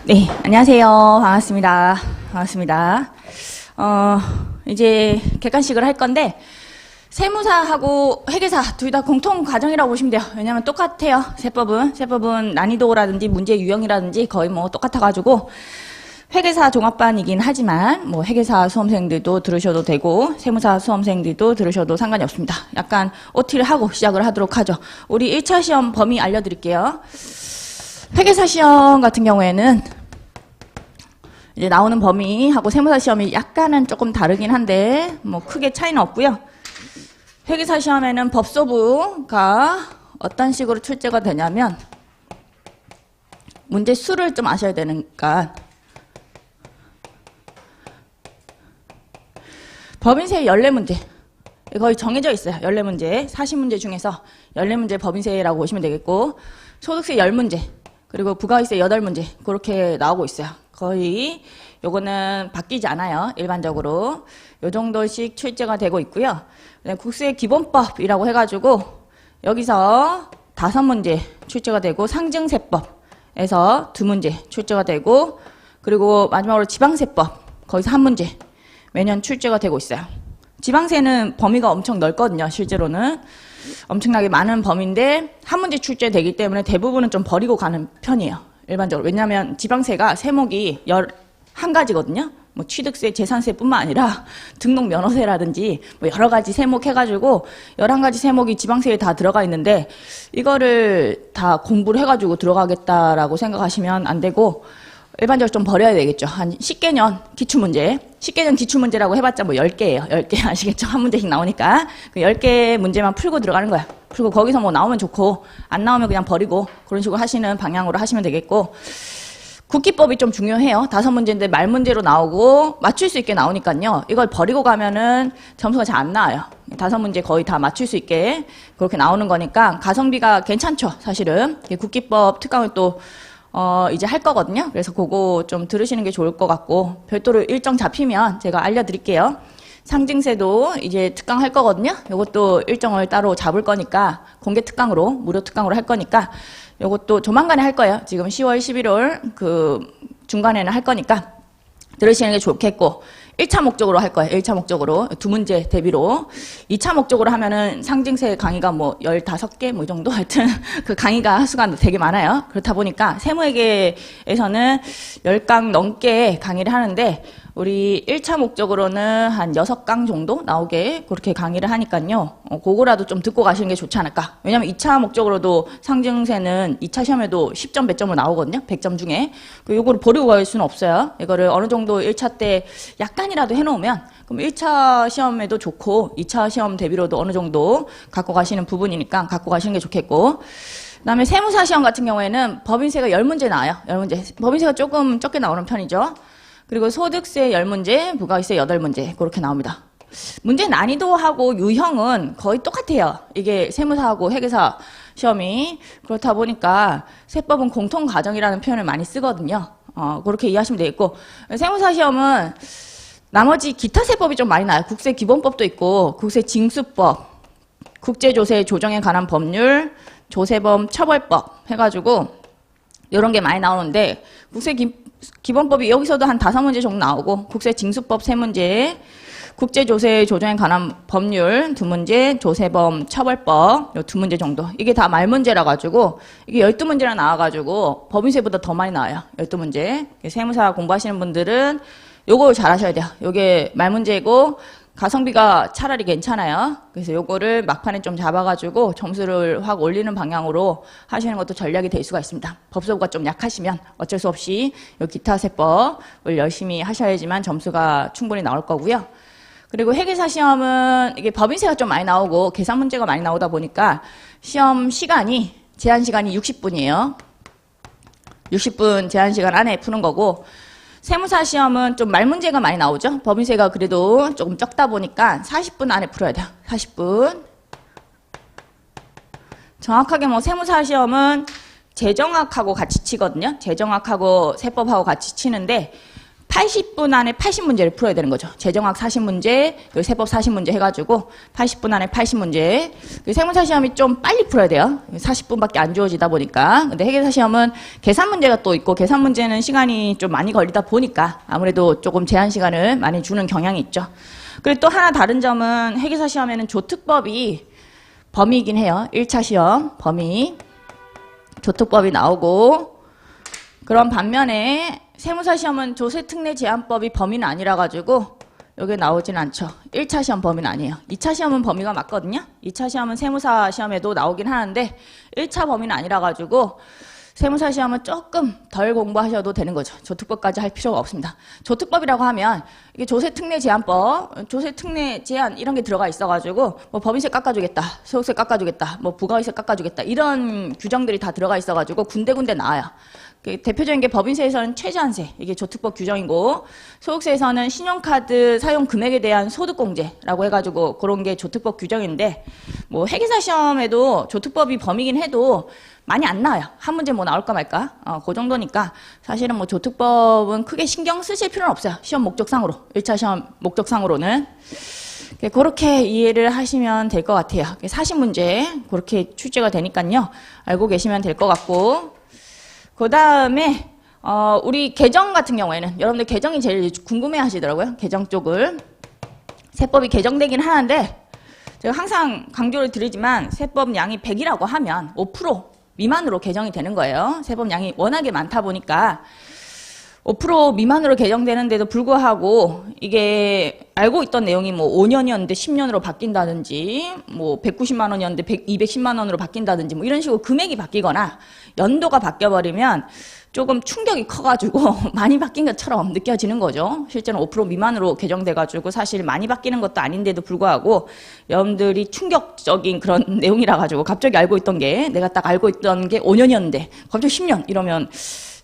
네, 안녕하세요. 반갑습니다. 반갑습니다. 이제 객관식을 할 건데, 세무사하고 회계사 둘 다 공통 과정이라고 보시면 돼요. 왜냐면 똑같아요. 세법은 난이도라든지 문제 유형이라든지 거의 뭐 똑같아가지고, 회계사 종합반이긴 하지만, 뭐 회계사 수험생들도 들으셔도 되고, 세무사 수험생들도 들으셔도 상관이 없습니다. 약간 OT를 하고 시작을 하도록 하죠. 우리 1차 시험 범위 알려드릴게요. 회계사 시험 같은 경우에는 이제 나오는 범위하고 세무사 시험이 약간은 조금 다르긴 한데 뭐 크게 차이는 없고요. 회계사 시험에는 법소부가 어떤 식으로 출제가 되냐면 문제 수를 좀 아셔야 되니까 법인세 14문제 거의 정해져 있어요. 14문제 40문제 중에서 14문제 법인세라고 보시면 되겠고 소득세 10문제 그리고 부가세세 8문제 그렇게 나오고 있어요. 거의 요거는 바뀌지 않아요. 일반적으로 요 정도씩 출제가 되고 있고요. 국세 기본법이라고 해가지고 여기서 5문제 출제가 되고 상증세법에서 2문제 출제가 되고 그리고 마지막으로 지방세법 거기서 1문제 매년 출제가 되고 있어요. 지방세는 범위가 엄청 넓거든요. 실제로는 엄청나게 많은 범위인데 한 문제 출제되기 때문에 대부분은 좀 버리고 가는 편이에요. 일반적으로. 왜냐하면 지방세가 세목이 11가지거든요. 뭐 취득세, 재산세뿐만 아니라 등록 면허세라든지 뭐 여러 가지 세목 해가지고 11가지 세목이 지방세에 다 들어가 있는데 이거를 다 공부를 해가지고 들어가겠다라고 생각하시면 안 되고 일반적으로 좀 버려야 되겠죠. 한 10개년 기출문제. 10개년 기출문제라고 해봤자 뭐 10개예요. 10개 아시겠죠? 한 문제씩 나오니까. 그 10개 문제만 풀고 들어가는 거야. 그리고 거기서 뭐 나오면 좋고 안 나오면 그냥 버리고 그런 식으로 하시는 방향으로 하시면 되겠고 국기법이 좀 중요해요. 5문제인데 말문제로 나오고 맞출 수 있게 나오니까요. 이걸 버리고 가면은 점수가 잘 안 나와요. 5문제 거의 다 맞출 수 있게 그렇게 나오는 거니까 가성비가 괜찮죠. 사실은. 국기법 특강을 또 이제 할 거거든요. 그래서 그거 좀 들으시는 게 좋을 것 같고 별도로 일정 잡히면 제가 알려드릴게요. 상증세도 이제 특강 할 거거든요. 이것도 일정을 따로 잡을 거니까 공개 특강으로 무료 특강으로 할 거니까 이것도 조만간에 할 거예요. 지금 10월 11월 그 중간에는 할 거니까 들으시는 게 좋겠고 1차 목적으로 할 거예요. 1차 목적으로 2문제 대비로 2차 목적으로 하면은 상증세 강의가 뭐 15개 뭐 이 정도 하여튼 그 강의가 수가 되게 많아요. 그렇다 보니까 세무회계에서는 10강 넘게 강의를 하는데 우리 1차 목적으로는 한 6강 정도 나오게 그렇게 강의를 하니까요. 그거라도 좀 듣고 가시는 게 좋지 않을까. 왜냐면 2차 목적으로도 상증세는 2차 시험에도 10점 몇 점으로 나오거든요. 100점 중에. 요거를 버리고 갈 수는 없어요. 이거를 어느 정도 1차 때 약간이라도 해놓으면 그럼 1차 시험에도 좋고 2차 시험 대비로도 어느 정도 갖고 가시는 부분이니까 갖고 가시는 게 좋겠고 그 다음에 세무사 시험 같은 경우에는 법인세가 10문제 나와요. 10문제. 법인세가 조금 적게 나오는 편이죠. 그리고 소득세 10문제, 부가세 8문제 그렇게 나옵니다. 문제 난이도하고 유형은 거의 똑같아요. 이게 세무사하고 회계사 시험이 그렇다 보니까 세법은 공통 과정이라는 표현을 많이 쓰거든요. 그렇게 이해하시면 되겠고 세무사 시험은 나머지 기타 세법이 좀 많이 나요. 국세 기본법도 있고 국세 징수법, 국제조세 조정에 관한 법률, 조세범 처벌법 해가지고 이런 게 많이 나오는데 국세 기본법이 여기서도 한 5문제 정도 나오고 국세징수법 3문제, 국제조세 조정에 관한 법률 2문제, 조세범 처벌법 요 2문제 정도. 이게 다 말문제라 가지고 이게 12문제나 나와 가지고 법인세보다 더 많이 나와요. 12문제. 세무사 공부하시는 분들은 요거 잘 하셔야 돼요. 요게 말문제고 가성비가 차라리 괜찮아요. 그래서 요거를 막판에 좀 잡아가지고 점수를 확 올리는 방향으로 하시는 것도 전략이 될 수가 있습니다. 법소부가 좀 약하시면 어쩔 수 없이 요 기타 세법을 열심히 하셔야지만 점수가 충분히 나올 거고요. 그리고 회계사 시험은 이게 법인세가 좀 많이 나오고 계산 문제가 많이 나오다 보니까 시험 시간이 제한 시간이 60분이에요. 60분 제한 시간 안에 푸는 거고 세무사 시험은 좀 말문제가 많이 나오죠. 법인세가 그래도 조금 적다 보니까 40분 안에 풀어야 돼요. 40분. 정확하게 뭐 세무사 시험은 재정학하고 같이 치거든요. 재정학하고 세법하고 같이 치는데 80분 안에 80문제를 풀어야 되는 거죠. 재정학 40문제, 그리고 세법 40문제 해가지고 80분 안에 80문제. 세무사 시험이 좀 빨리 풀어야 돼요. 40분밖에 안 주어지다 보니까. 근데 회계사 시험은 계산 문제가 또 있고, 계산 문제는 시간이 좀 많이 걸리다 보니까 아무래도 조금 제한 시간을 많이 주는 경향이 있죠. 그리고 또 하나 다른 점은 회계사 시험에는 조특법이 범위이긴 해요. 1차 시험 범위. 조특법이 나오고, 그런 반면에 세무사 시험은 조세특례제한법이 범위는 아니라 가지고 여기 나오진 않죠. 1차 시험 범위는 아니에요. 2차 시험은 범위가 맞거든요. 2차 시험은 세무사 시험에도 나오긴 하는데 1차 범위는 아니라 가지고 세무사 시험은 조금 덜 공부하셔도 되는 거죠. 조특법까지 할 필요가 없습니다. 조특법이라고 하면 이게 조세특례제한법, 조세특례제한 이런 게 들어가 있어가지고 뭐 법인세 깎아주겠다, 소득세 깎아주겠다, 뭐 부가세 깎아주겠다 이런 규정들이 다 들어가 있어가지고 군데군데 나와요. 대표적인 게 법인세에서는 최저한세, 이게 조특법 규정이고, 소득세에서는 신용카드 사용 금액에 대한 소득공제라고 해가지고 그런 게 조특법 규정인데, 뭐 회계사 시험에도 조특법이 범위긴 해도 많이 안 나와요. 한 문제 뭐 나올까 말까? 그 정도니까 사실은 뭐 조특법은 크게 신경 쓰실 필요는 없어요. 시험 목적상으로, 1차 시험 목적상으로는. 그렇게 이해를 하시면 될 것 같아요. 40문제 그렇게 출제가 되니까요. 알고 계시면 될 것 같고, 그 다음에 우리 개정 같은 경우에는 여러분들 개정이 제일 궁금해 하시더라고요. 개정 쪽을. 세법이 개정되긴 하는데 제가 항상 강조를 드리지만 세법 양이 100이라고 하면 5% 미만으로 개정이 되는 거예요. 세법 양이 워낙에 많다 보니까 5% 미만으로 개정되는데도 불구하고 이게 알고 있던 내용이 뭐 5년이었는데 10년으로 바뀐다든지 뭐 190만 원이었는데 210만 원으로 바뀐다든지 뭐 이런 식으로 금액이 바뀌거나 연도가 바뀌어버리면 조금 충격이 커가지고 많이 바뀐 것처럼 느껴지는 거죠. 실제는 5% 미만으로 개정돼가지고 사실 많이 바뀌는 것도 아닌데도 불구하고 여러분들이 충격적인 그런 내용이라 가지고 갑자기 알고 있던 게 내가 딱 알고 있던 게 5년이었는데 갑자기 10년 이러면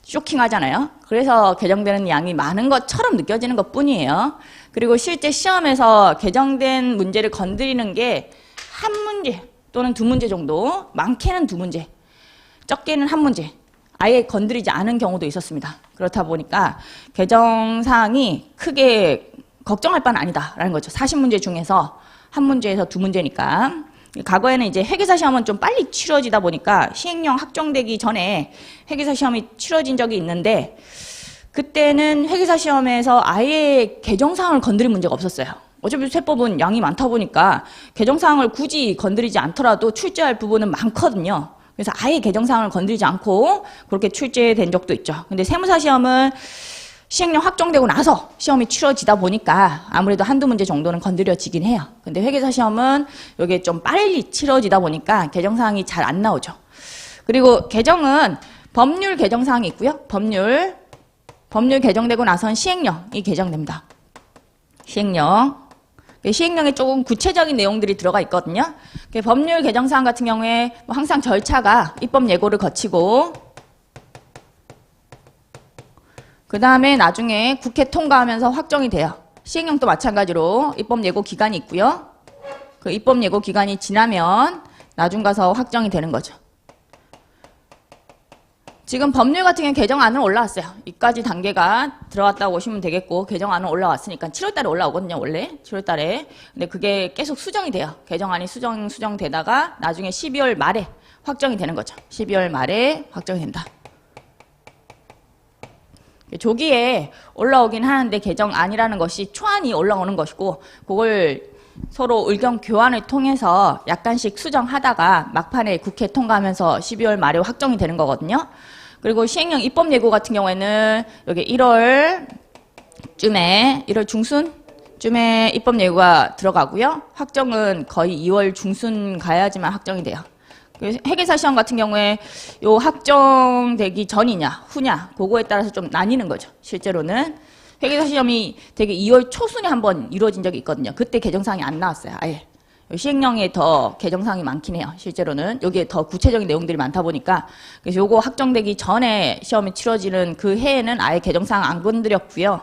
쇼킹하잖아요. 그래서 개정되는 양이 많은 것처럼 느껴지는 것 뿐이에요. 그리고 실제 시험에서 개정된 문제를 건드리는 게 한 문제 또는 두 문제 정도, 많게는 두 문제, 적게는 한 문제, 아예 건드리지 않은 경우도 있었습니다. 그렇다 보니까 개정사항이 크게 걱정할 바는 아니다라는 거죠. 40문제 중에서 한 문제에서 두 문제니까. 과거에는 이제 회계사 시험은 좀 빨리 치러지다 보니까 시행령 확정되기 전에 회계사 시험이 치러진 적이 있는데, 그때는 회계사 시험에서 아예 개정사항을 건드린 문제가 없었어요. 어차피 세법은 양이 많다 보니까 개정사항을 굳이 건드리지 않더라도 출제할 부분은 많거든요. 그래서 아예 개정사항을 건드리지 않고 그렇게 출제된 적도 있죠. 근데 세무사 시험은 시행령 확정되고 나서 시험이 치러지다 보니까 아무래도 한두 문제 정도는 건드려지긴 해요. 근데 회계사 시험은 이게 좀 빨리 치러지다 보니까 개정사항이 잘 안 나오죠. 그리고 개정은 법률 개정사항이 있고요. 법률 개정되고 나선 시행령이 개정됩니다. 시행령에 조금 구체적인 내용들이 들어가 있거든요. 법률 개정사항 같은 경우에 항상 절차가 입법 예고를 거치고, 그 다음에 나중에 국회 통과하면서 확정이 돼요. 시행령도 마찬가지로 입법 예고 기간이 있고요. 그 입법 예고 기간이 지나면 나중 가서 확정이 되는 거죠. 지금 법률 같은 경우는 개정안은 올라왔어요. 이까지 단계가 들어갔다고 보시면 되겠고, 개정안은 올라왔으니까 7월 달에 올라오거든요, 원래. 7월 달에. 근데 그게 계속 수정이 돼요. 개정안이 수정되다가 나중에 12월 말에 확정이 되는 거죠. 12월 말에 확정이 된다. 조기에 올라오긴 하는데 개정안이라는 것이 초안이 올라오는 것이고, 그걸 서로 의견 교환을 통해서 약간씩 수정하다가 막판에 국회 통과하면서 12월 말에 확정이 되는 거거든요. 그리고 시행령 입법 예고 같은 경우에는 여기 1월 중순쯤에 입법 예고가 들어가고요. 확정은 거의 2월 중순 가야지만 확정이 돼요. 회계사 시험 같은 경우에 요 확정되기 전이냐 후냐 그거에 따라서 좀 나뉘는 거죠. 실제로는 회계사 시험이 되게 2월 초순에 한번 이루어진 적이 있거든요. 그때 개정사항이 안 나왔어요. 아예. 시행령에 더 개정사항이 많긴 해요. 실제로는 여기에 더 구체적인 내용들이 많다 보니까, 그래서 요거 확정되기 전에 시험이 치러지는 그 해에는 아예 개정사항 안 건드렸고요.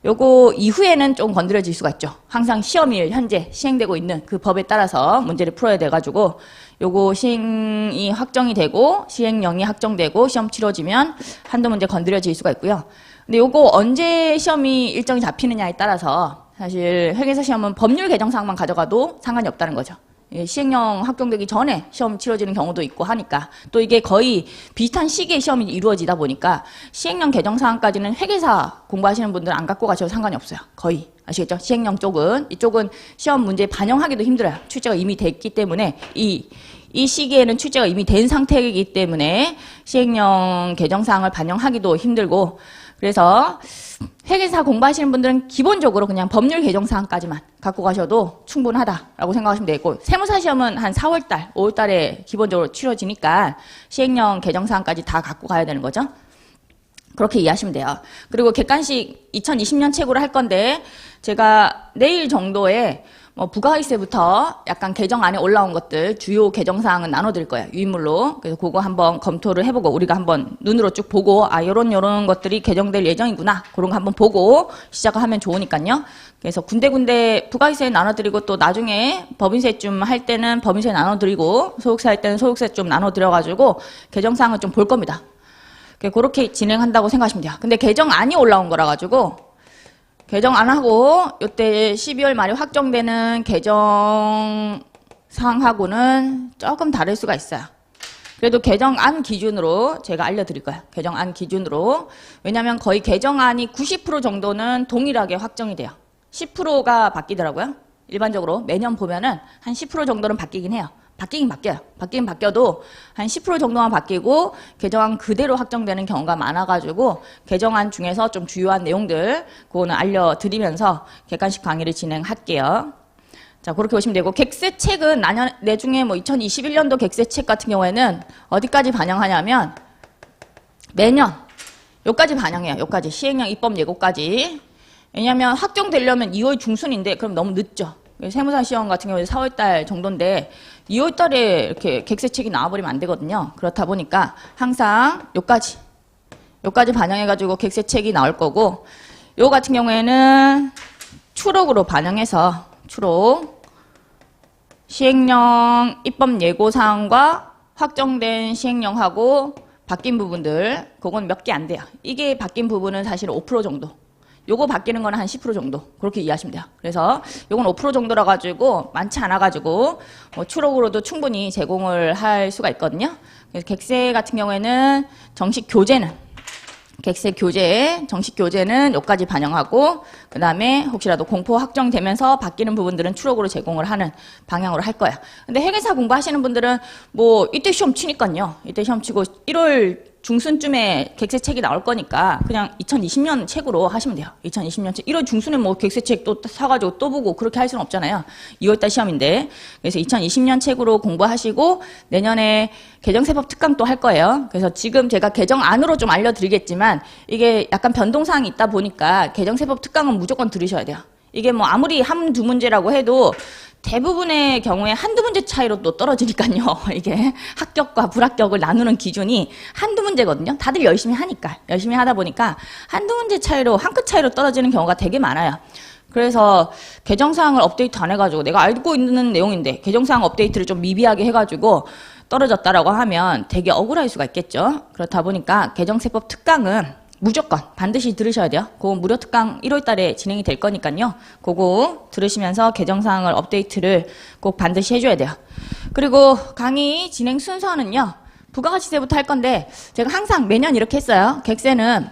요거 이후에는 좀 건드려질 수가 있죠. 항상 시험일 현재 시행되고 있는 그 법에 따라서 문제를 풀어야 돼가지고 요거 시행이 확정이 되고 시행령이 확정되고 시험 치러지면 한두 문제 건드려질 수가 있고요. 근데 요거 언제 시험이 일정이 잡히느냐에 따라서 사실 회계사 시험은 법률 개정사항만 가져가도 상관이 없다는 거죠. 시행령 확정되기 전에 시험 치러지는 경우도 있고 하니까 또 이게 거의 비슷한 시기에 시험이 이루어지다 보니까 시행령 개정사항까지는 회계사 공부하시는 분들은 안 갖고 가셔도 상관이 없어요. 거의. 아시겠죠? 시행령 쪽은 이쪽은 시험 문제 반영하기도 힘들어요. 출제가 이미 됐기 때문에 이 시기에는 출제가 이미 된 상태이기 때문에 시행령 개정사항을 반영하기도 힘들고 그래서 회계사 공부하시는 분들은 기본적으로 그냥 법률 개정사항까지만 갖고 가셔도 충분하다라고 생각하시면 되겠고 세무사 시험은 한 4월달, 5월달에 기본적으로 치러지니까 시행령 개정사항까지 다 갖고 가야 되는 거죠. 그렇게 이해하시면 돼요. 그리고 객관식 2020년 책으로 할 건데 제가 내일 정도에 부가이세부터 약간 개정안에 올라온 것들 주요 개정사항은 나눠드릴 거예요. 유인물로. 그래서 그거 한번 검토를 해보고 우리가 한번 눈으로 쭉 보고 요런 것들이 개정될 예정이구나. 그런 거 한번 보고 시작을 하면 좋으니까요. 그래서 군데군데 부가이세 나눠드리고 또 나중에 법인세 좀 할 때는 법인세 나눠드리고 소득세 할 때는 소득세 좀 나눠드려가지고 개정사항을 좀 볼 겁니다. 그렇게 진행한다고 생각하시면 돼요. 근데 개정안이 올라온 거라 가지고 개정 안 하고 이때 12월 말에 확정되는 개정사항하고는 조금 다를 수가 있어요. 그래도 개정안 기준으로 제가 알려드릴 거예요. 개정안 기준으로. 왜냐하면 거의 개정안이 90% 정도는 동일하게 확정이 돼요. 10%가 바뀌더라고요. 일반적으로 매년 보면은 한 10% 정도는 바뀌긴 해요. 바뀌긴 바뀌어요. 바뀌긴 바뀌어도 한 10% 정도만 바뀌고 개정안 그대로 확정되는 경우가 많아가지고 개정안 중에서 좀 주요한 내용들 그거는 알려드리면서 객관식 강의를 진행할게요. 자, 그렇게 보시면 되고 객세책은 내중에 2021년도 객세책 같은 경우에는 어디까지 반영하냐면 매년 요까지 반영해요. 요까지 시행령 입법 예고까지. 왜냐하면 확정되려면 2월 중순인데 그럼 너무 늦죠. 세무사 시험 같은 경우에 4월달 정도인데 2월달에 이렇게 객세책이 나와버리면 안 되거든요. 그렇다 보니까 항상 요까지 반영해가지고 객세책이 나올 거고 요 같은 경우에는 추록으로 반영해서 추록 시행령 입법 예고사항과 확정된 시행령하고 바뀐 부분들 그건 몇 개 안 돼요. 이게 바뀐 부분은 사실 5% 정도. 요거 바뀌는 거는 한 10% 정도 그렇게 이해하시면 돼요. 그래서 요건 5% 정도라 가지고 많지 않아 가지고 추록으로도 충분히 제공을 할 수가 있거든요. 그래서 객세 같은 경우에는 정식 교재는 요까지 반영하고 그 다음에 혹시라도 공포 확정되면서 바뀌는 부분들은 추록으로 제공을 하는 방향으로 할 거예요. 근데 회계사 공부하시는 분들은 이때 시험 치니까요. 이때 시험 치고 1월 중순쯤에 객세책이 나올 거니까 그냥 2020년 책으로 하시면 돼요. 2020년 책. 1월 중순에 객세책 또 사가지고 또 보고 그렇게 할 수는 없잖아요. 2월달 시험인데. 그래서 2020년 책으로 공부하시고 내년에 개정세법 특강 또 할 거예요. 그래서 지금 제가 개정안으로 좀 알려드리겠지만 이게 약간 변동사항이 있다 보니까 개정세법 특강은 무조건 들으셔야 돼요. 이게 아무리 한두 문제라고 해도 대부분의 경우에 한두 문제 차이로 또 떨어지니까요. 이게 합격과 불합격을 나누는 기준이 한두 문제거든요. 다들 열심히 하니까. 열심히 하다 보니까 한두 문제 차이로, 한 끗 차이로 떨어지는 경우가 되게 많아요. 그래서 개정사항을 업데이트 안 해가지고 내가 알고 있는 내용인데 개정사항 업데이트를 좀 미비하게 해가지고 떨어졌다라고 하면 되게 억울할 수가 있겠죠. 그렇다 보니까 개정세법 특강은 무조건 반드시 들으셔야 돼요. 그거 무료 특강 1월 달에 진행이 될 거니까요. 그거 들으시면서 개정사항을 업데이트를 꼭 반드시 해줘야 돼요. 그리고 강의 진행 순서는요. 부가가치세부터 할 건데 제가 항상 매년 이렇게 했어요. 객세는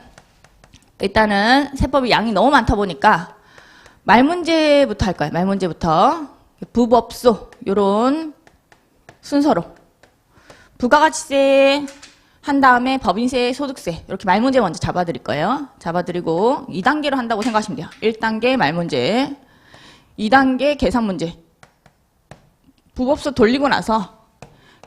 일단은 세법이 양이 너무 많다 보니까 말문제부터 할 거예요. 말문제부터. 부법소 요런 순서로. 부가가치세 한 다음에 법인세, 소득세 이렇게 말문제 먼저 잡아드릴 거예요. 잡아드리고 2단계로 한다고 생각하시면 돼요. 1단계 말문제, 2단계 계산문제. 부법소 돌리고 나서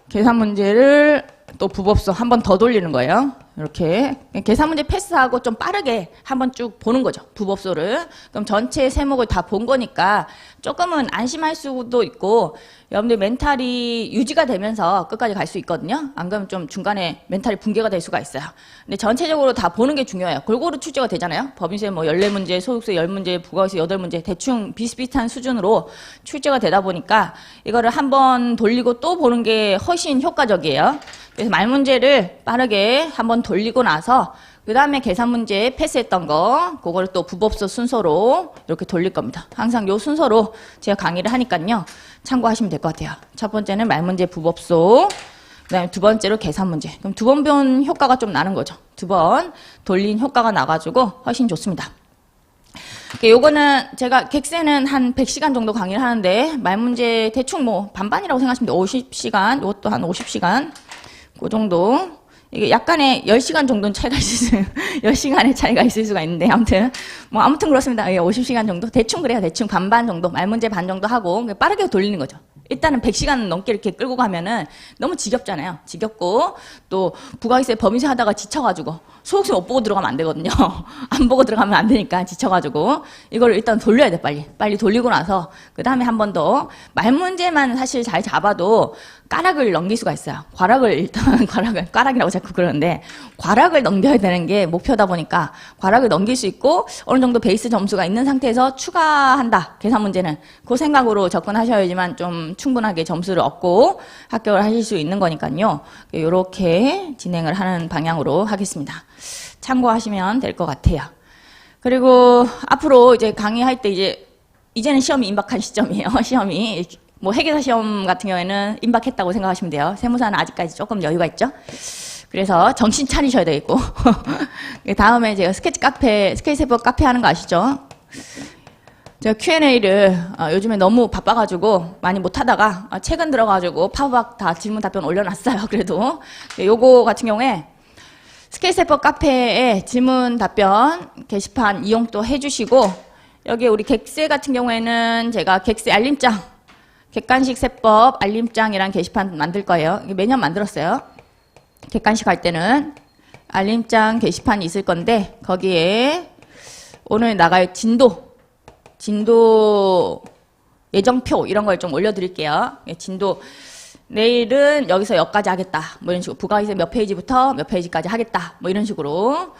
계산문제를 또 부법소 한 번 더 돌리는 거예요. 이렇게 계산 문제 패스하고 좀 빠르게 한번 쭉 보는 거죠. 부법소를. 그럼 전체 세목을 다 본 거니까 조금은 안심할 수도 있고 여러분들 멘탈이 유지가 되면서 끝까지 갈 수 있거든요. 안 그러면 좀 중간에 멘탈이 붕괴가 될 수가 있어요. 근데 전체적으로 다 보는 게 중요해요. 골고루 출제가 되잖아요. 법인세 뭐 14문제, 소득세 10문제, 부가세 8문제 대충 비슷비슷한 수준으로 출제가 되다 보니까 이거를 한번 돌리고 또 보는 게 훨씬 효과적이에요. 그래서 말 문제를 빠르게 한번 돌리고 나서 그 다음에 계산 문제 패스했던 거 그거를 또 부법소 순서로 이렇게 돌릴 겁니다. 항상 요 순서로 제가 강의를 하니까요. 참고하시면 될 것 같아요. 첫 번째는 말 문제 부법소, 그 다음에 두 번째로 계산 문제. 그럼 두 번 본 효과가 좀 나는 거죠. 두 번 돌린 효과가 나가지고 훨씬 좋습니다. 요거는 제가 객세는 한 100시간 정도 강의를 하는데 말 문제 대충 뭐 반반이라고 생각하시면 돼요. 50시간, 이것도 한 50시간 그 정도. 이게 약간의 10시간 정도는 차이가 있을 10시간의 차이가 있을 수가 있는데 아무튼 그렇습니다. 50시간 정도 대충 그래요. 대충 반반 정도 말 문제 반 정도 하고 빠르게 돌리는 거죠. 일단은 100시간 넘게 이렇게 끌고 가면은 너무 지겹잖아요. 지겹고 또 부가세 법인세 하다가 지쳐가지고 소득세 못 보고 들어가면 안 되거든요. 안 보고 들어가면 안 되니까 지쳐가지고 이걸 일단 돌려야 돼. 빨리 돌리고 나서 그 다음에 한 번 더 말 문제만 사실 잘 잡아도 까락을 넘길 수가 있어요. 까락이라고 자꾸 그러는데 과락을 넘겨야 되는 게 목표다 보니까 과락을 넘길 수 있고 어느 정도 베이스 점수가 있는 상태에서 추가한다. 계산 문제는 그 생각으로 접근하셔야지만 좀 충분하게 점수를 얻고 합격을 하실 수 있는 거니까요. 이렇게 진행을 하는 방향으로 하겠습니다. 참고하시면 될 것 같아요. 그리고 앞으로 이제 강의할 때 이제는 시험이 임박한 시점이에요. 시험이 뭐 회계사 시험 같은 경우에는 임박했다고 생각하시면 돼요. 세무사는 아직까지 조금 여유가 있죠. 그래서 정신 차리셔야 되겠고 다음에 제가 스케치세법 카페 하는 거 아시죠? 제가 Q&A를 요즘에 너무 바빠가지고 많이 못하다가 최근 들어가지고 파우박 다 질문 답변 올려놨어요. 그래도 요거 같은 경우에 스케치세법 카페에 질문 답변 게시판 이용도 해주시고 여기 우리 객세 같은 경우에는 제가 객세 알림장 객관식 세법 알림장이란 게시판 만들 거예요. 매년 만들었어요. 객관식 할 때는 알림장 게시판이 있을 건데 거기에 오늘 나갈 진도 예정표 이런 걸 좀 올려드릴게요. 진도 내일은 여기서 여기까지 하겠다. 뭐 이런 식으로 부가세 몇 페이지부터 몇 페이지까지 하겠다. 뭐 이런 식으로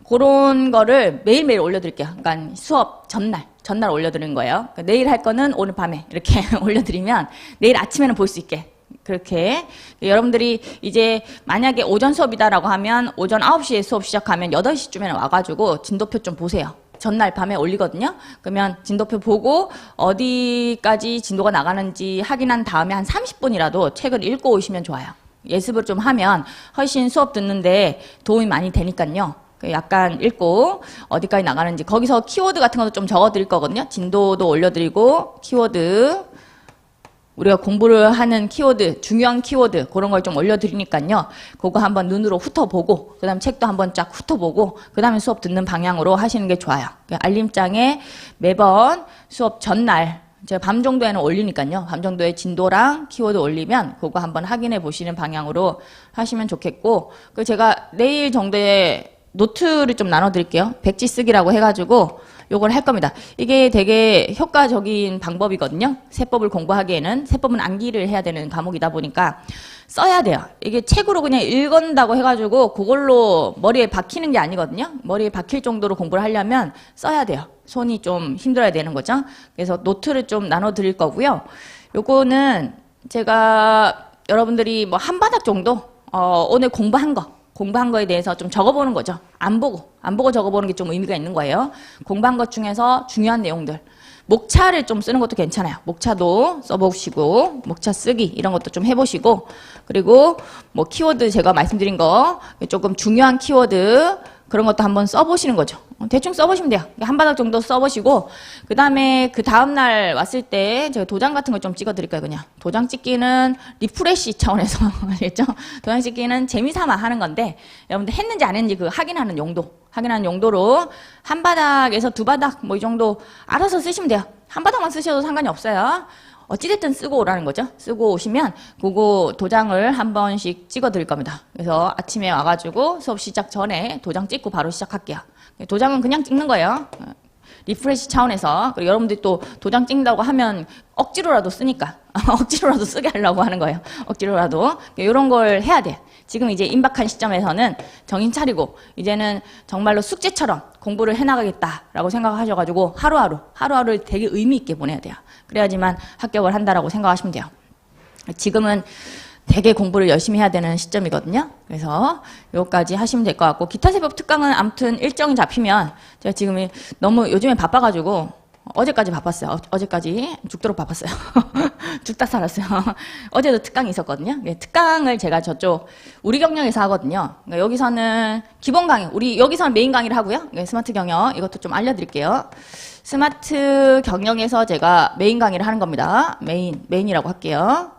그런 거를 매일매일 올려드릴게요. 그러니까 수업 전날 올려드리는 거예요. 그러니까 내일 할 거는 오늘 밤에 이렇게 올려드리면 내일 아침에는 볼 수 있게 그렇게 여러분들이 이제 만약에 오전 수업이다라고 하면 오전 9시에 수업 시작하면 8시쯤에는 와가지고 진도표 좀 보세요. 전날 밤에 올리거든요. 그러면 진도표 보고 어디까지 진도가 나가는지 확인한 다음에 한 30분이라도 책을 읽고 오시면 좋아요. 예습을 좀 하면 훨씬 수업 듣는데 도움이 많이 되니까요. 약간 읽고 어디까지 나가는지 거기서 키워드 같은 것도 좀 적어드릴 거거든요. 진도도 올려드리고 키워드 우리가 공부를 하는 키워드 중요한 키워드 그런 걸 좀 올려드리니까요. 그거 한번 눈으로 훑어보고 그 다음 책도 한번 쫙 훑어보고 그 다음에 수업 듣는 방향으로 하시는 게 좋아요. 알림장에 매번 수업 전날 제가 밤 정도에는 올리니까요. 밤 정도에 진도랑 키워드 올리면 그거 한번 확인해 보시는 방향으로 하시면 좋겠고 그 제가 내일 정도에 노트를 좀 나눠드릴게요. 백지 쓰기라고 해가지고 요걸 할 겁니다. 이게 되게 효과적인 방법이거든요. 세법을 공부하기에는 세법은 암기를 해야 되는 과목이다 보니까 써야 돼요. 이게 책으로 그냥 읽은다고 해가지고 그걸로 머리에 박히는 게 아니거든요. 머리에 박힐 정도로 공부를 하려면 써야 돼요. 손이 좀 힘들어야 되는 거죠. 그래서 노트를 좀 나눠드릴 거고요. 요거는 제가 여러분들이 뭐 한 바닥 정도 오늘 공부한 거에 대해서 좀 적어보는 거죠. 안 보고 적어보는 게 좀 의미가 있는 거예요. 공부한 것 중에서 중요한 내용들. 목차를 좀 쓰는 것도 괜찮아요. 목차도 써보시고, 목차 쓰기 이런 것도 좀 해보시고, 그리고 뭐 키워드 제가 말씀드린 거, 조금 중요한 키워드 그런 것도 한번 써보시는 거죠. 대충 써보시면 돼요. 한 바닥 정도 써보시고 그 다음에 그 다음날 왔을 때 제가 도장 같은 걸 좀 찍어드릴까요? 그냥 도장 찍기는 리프레시 차원에서 알겠죠? 도장 찍기는 재미삼아 하는 건데 여러분들 했는지 안 했는지 그 확인하는 용도로 한 바닥에서 두 바닥 뭐 이 정도 알아서 쓰시면 돼요. 한 바닥만 쓰셔도 상관이 없어요. 어찌됐든 쓰고 오라는 거죠. 쓰고 오시면 그거 도장을 한 번씩 찍어 드릴 겁니다. 그래서 아침에 와가지고 수업 시작 전에 도장 찍고 바로 시작할게요. 도장은 그냥 찍는 거예요. 리프레시 차원에서. 그리고 여러분들이 또 도장 찍는다고 하면 억지로라도 쓰니까 억지로라도 쓰게 하려고 하는 거예요. 억지로라도. 이런 걸 해야 돼. 지금 이제 임박한 시점에서는 정신 차리고 이제는 정말로 숙제처럼 공부를 해나가겠다라고 생각하셔가지고 하루하루를 되게 의미 있게 보내야 돼요. 그래야지만 합격을 한다라고 생각하시면 돼요. 지금은 되게 공부를 열심히 해야 되는 시점이거든요. 그래서 요거까지 하시면 될 것 같고, 기타세법 특강은 아무튼 일정이 잡히면, 제가 지금 너무 요즘에 바빠가지고 어제까지 바빴어요. 어제까지 죽도록 바빴어요. 죽다 살았어요. 어제도 특강이 있었거든요. 특강을 제가 저쪽 우리 경영에서 하거든요. 그러니까 여기서는 기본 강의, 우리 여기서는 메인 강의를 하고요. 스마트 경영, 이것도 좀 알려드릴게요. 스마트 경영에서 제가 메인 강의를 하는 겁니다. 메인이라고 할게요.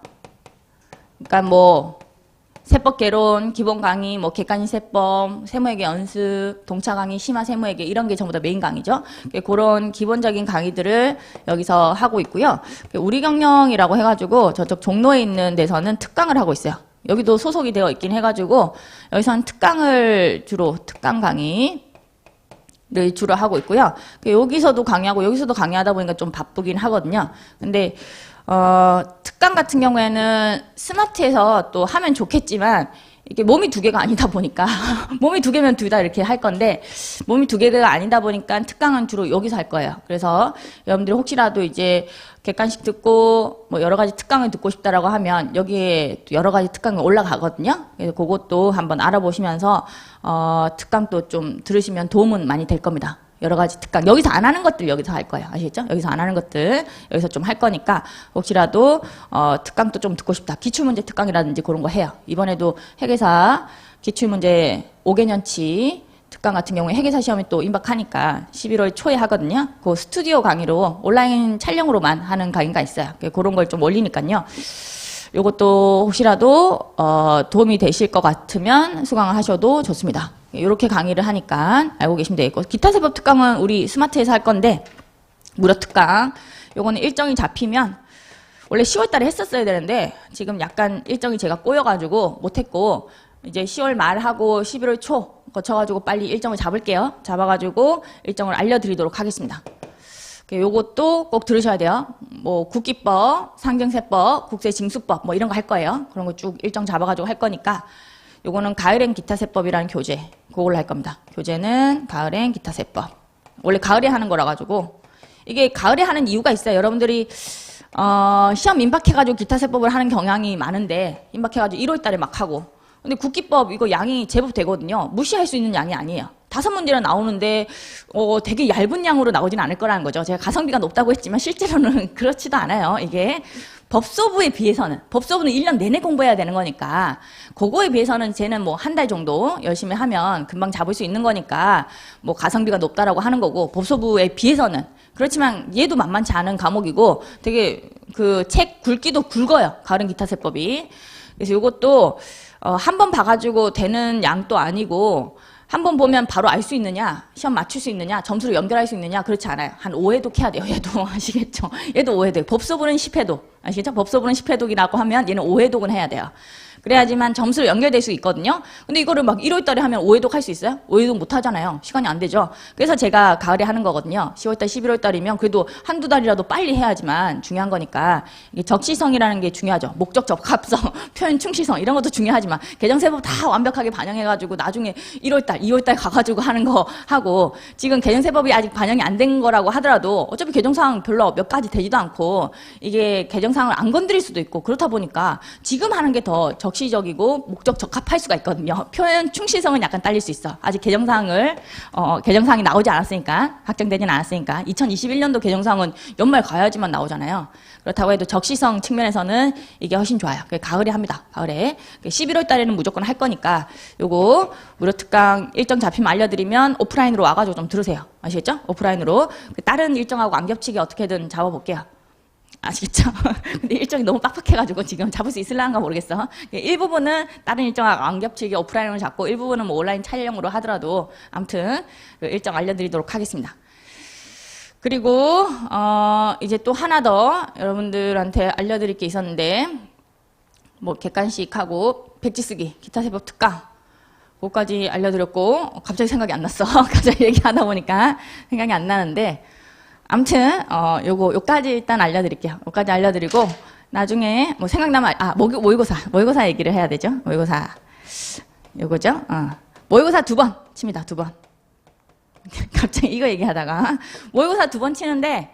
그러니까 뭐 세법 개론, 기본 강의, 뭐 객관식 세법, 세무회계 연습, 동차 강의, 심화 세무회계 이런 게 전부 다 메인 강의죠. 그런 기본적인 강의들을 여기서 하고 있고요. 우리 경영이라고 해가지고 저쪽 종로에 있는 데서는 특강을 하고 있어요. 여기도 소속이 되어 있긴 해가지고 여기서는 특강 강의를 주로 하고 있고요. 여기서도 강의하고 여기서도 강의하다 보니까 좀 바쁘긴 하거든요. 근데 특강 같은 경우에는 스마트에서 또 하면 좋겠지만 이게 몸이 두 개가 아니다 보니까 몸이 두 개면 둘 다 이렇게 할 건데 몸이 두 개가 아니다 보니까 특강은 주로 여기서 할 거예요. 그래서 여러분들이 혹시라도 이제 객관식 듣고 뭐 여러 가지 특강을 듣고 싶다라고 하면 여기에 여러 가지 특강이 올라가거든요. 그래서 그것도 한번 알아보시면서 특강도 좀 들으시면 도움은 많이 될 겁니다. 여러 가지 특강. 여기서 안 하는 것들 여기서 할 거예요. 아시겠죠? 여기서 안 하는 것들 여기서 좀 할 거니까 혹시라도 특강도 좀 듣고 싶다. 기출문제 특강이라든지 그런 거 해요. 이번에도 회계사 기출문제 5개년치 특강 같은 경우에 회계사 시험이 또 임박하니까 11월 초에 하거든요. 그 스튜디오 강의로 온라인 촬영으로만 하는 강의가 있어요. 그런 걸 좀 올리니까요. 요것도 혹시라도 도움이 되실 것 같으면 수강을 하셔도 좋습니다. 이렇게 강의를 하니까 알고 계시면 되겠고, 기타세법 특강은 우리 스마트에서 할 건데 무료 특강 요거는 일정이 잡히면 원래 10월 달에 했었어야 되는데 지금 약간 일정이 제가 꼬여가지고 못했고 이제 10월 말하고 11월 초 거쳐가지고 빨리 일정을 잡을게요. 잡아가지고 일정을 알려드리도록 하겠습니다. 요것도 꼭 들으셔야 돼요. 뭐 국기법, 상경세법, 국세징수법 뭐 이런 거 할 거예요. 그런 거 쭉 일정 잡아가지고 할 거니까 요거는 가을엔 기타세법이라는 교재 그걸로 할 겁니다. 교재는 가을엔 기타세법. 원래 가을에 하는 거라 가지고 이게 가을에 하는 이유가 있어요. 여러분들이 시험 임박해가지고 기타세법을 하는 경향이 많은데 임박해가지고 1월 달에 막 하고 근데 국기법 이거 양이 제법 되거든요. 무시할 수 있는 양이 아니에요. 5문제나 나오는데 되게 얇은 양으로 나오진 않을 거라는 거죠. 제가 가성비가 높다고 했지만 실제로는 그렇지도 않아요. 이게 법소부에 비해서는 법소부는 1년 내내 공부해야 되는 거니까 그거에 비해서는 쟤는 뭐 한 달 정도 열심히 하면 금방 잡을 수 있는 거니까 뭐 가성비가 높다라고 하는 거고 법소부에 비해서는 그렇지만 얘도 만만치 않은 과목이고 되게 그 책 굵기도 굵어요. 가을은 기타세법이. 그래서 이것도 한 번 봐가지고 되는 양도 아니고 한 번 보면 바로 알 수 있느냐, 시험 맞출 수 있느냐, 점수를 연결할 수 있느냐, 그렇지 않아요. 한 5회독 해야 돼요, 얘도. 아시겠죠? 얘도 5회독. 법소부는 10회독. 아시겠죠? 법소부는 10회독이라고 하면 얘는 5회독은 해야 돼요. 그래야지만 점수로 연결될 수 있거든요. 근데 이거를 막 1월 달에 하면 5회독 할 수 있어요? 5회독 못 하잖아요. 시간이 안 되죠. 그래서 제가 가을에 하는 거거든요. 10월 달, 11월 달이면 그래도 한두 달이라도 빨리 해야지만 중요한 거니까 이게 적시성이라는 게 중요하죠. 목적 적합성, 표현 충실성 이런 것도 중요하지만 개정세법 다 완벽하게 반영해가지고 나중에 1월 달, 2월 달 가가지고 하는 거 하고 지금 개정세법이 아직 반영이 안 된 거라고 하더라도 어차피 개정사항 별로 몇 가지 되지도 않고 이게 개정사항을 안 건드릴 수도 있고 그렇다 보니까 지금 하는 게 더 적시적이고 목적 적합할 수가 있거든요. 표현 충실성은 약간 딸릴 수 있어. 아직 개정사항이 나오지 않았으니까 확정되진 않았으니까 2021년도 개정사항은 연말 가야지만 나오잖아요. 그렇다고 해도 적시성 측면에서는 이게 훨씬 좋아요. 가을에 합니다. 가을에 11월 달에는 무조건 할 거니까 요거 무료 특강 일정 잡히면 알려드리면 오프라인으로 와가지고 좀 들으세요. 아시겠죠? 오프라인으로 다른 일정하고 안 겹치게 어떻게든 잡아볼게요. 아시겠죠? 근데 일정이 너무 빡빡해가지고 지금 잡을 수 있을란가 모르겠어. 일부분은 다른 일정하고 안 겹치게 오프라인으로 잡고 일부분은 뭐 온라인 촬영으로 하더라도 아무튼 그 일정 알려드리도록 하겠습니다. 그리고 이제 또 하나 더 여러분들한테 알려드릴 게 있었는데 뭐 객관식하고 백지 쓰기, 기타 새벽 특강 그거까지 알려드렸고 갑자기 생각이 안 났어. 갑자기 얘기하다 보니까 생각이 안 나는데 아무튼 요까지 일단 알려드릴게요. 요까지 알려드리고 나중에 뭐 생각나면 모의고사 얘기를 해야 되죠. 모의고사 요거죠. 모의고사 2번 칩니다. 2번. 갑자기 이거 얘기하다가 모의고사 2번 치는데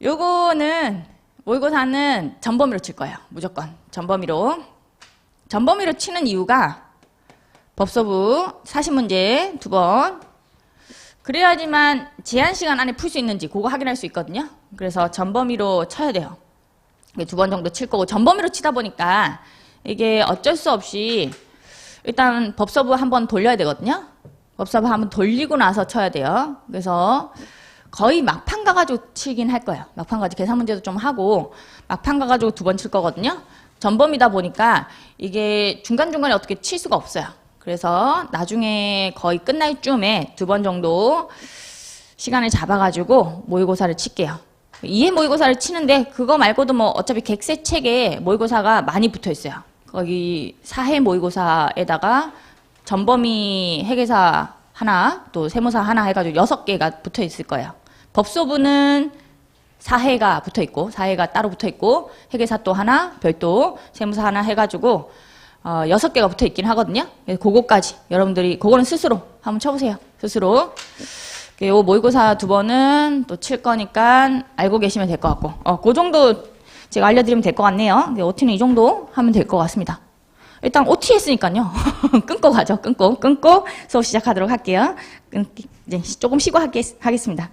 요거는 모의고사는 전범위로 칠 거예요. 무조건 전범위로 치는 이유가 법서부 40문제 2번 그래야지만 제한 시간 안에 풀 수 있는지 그거 확인할 수 있거든요. 그래서 전범위로 쳐야 돼요. 2번 정도 칠 거고 전범위로 치다 보니까 이게 어쩔 수 없이 일단 법서부 한번 돌려야 되거든요. 법서부 한번 돌리고 나서 쳐야 돼요. 그래서 거의 막판 가가지고 치긴 할 거예요. 막판 가지고 계산 문제도 좀 하고 막판 가가지고 2번 칠 거거든요. 전범이다 보니까 이게 중간중간에 어떻게 칠 수가 없어요. 그래서 나중에 거의 끝날 쯤에 2번 정도 시간을 잡아가지고 모의고사를 칠게요. 이해 모의고사를 치는데 그거 말고도 뭐 어차피 객세 책에 모의고사가 많이 붙어 있어요. 거기 사회 모의고사에다가 전범위 회계사 하나 또 세무사 하나 해가지고 6개가 붙어 있을 거예요. 법소부는 사회가 붙어 있고 사회가 따로 붙어 있고 회계사 또 하나 별도 세무사 하나 해가지고 6개가 붙어 있긴 하거든요. 그거까지 여러분들이 그거는 스스로 한번 쳐보세요. 스스로. 요 모의고사 2번은 또 칠 거니까 알고 계시면 될 것 같고 그 정도 제가 알려드리면 될 것 같네요. OT는 이 정도 하면 될 것 같습니다. 일단 OT 했으니까요. 끊고 가죠. 끊고 수업 시작하도록 할게요. 이제 조금 쉬고 하겠습니다.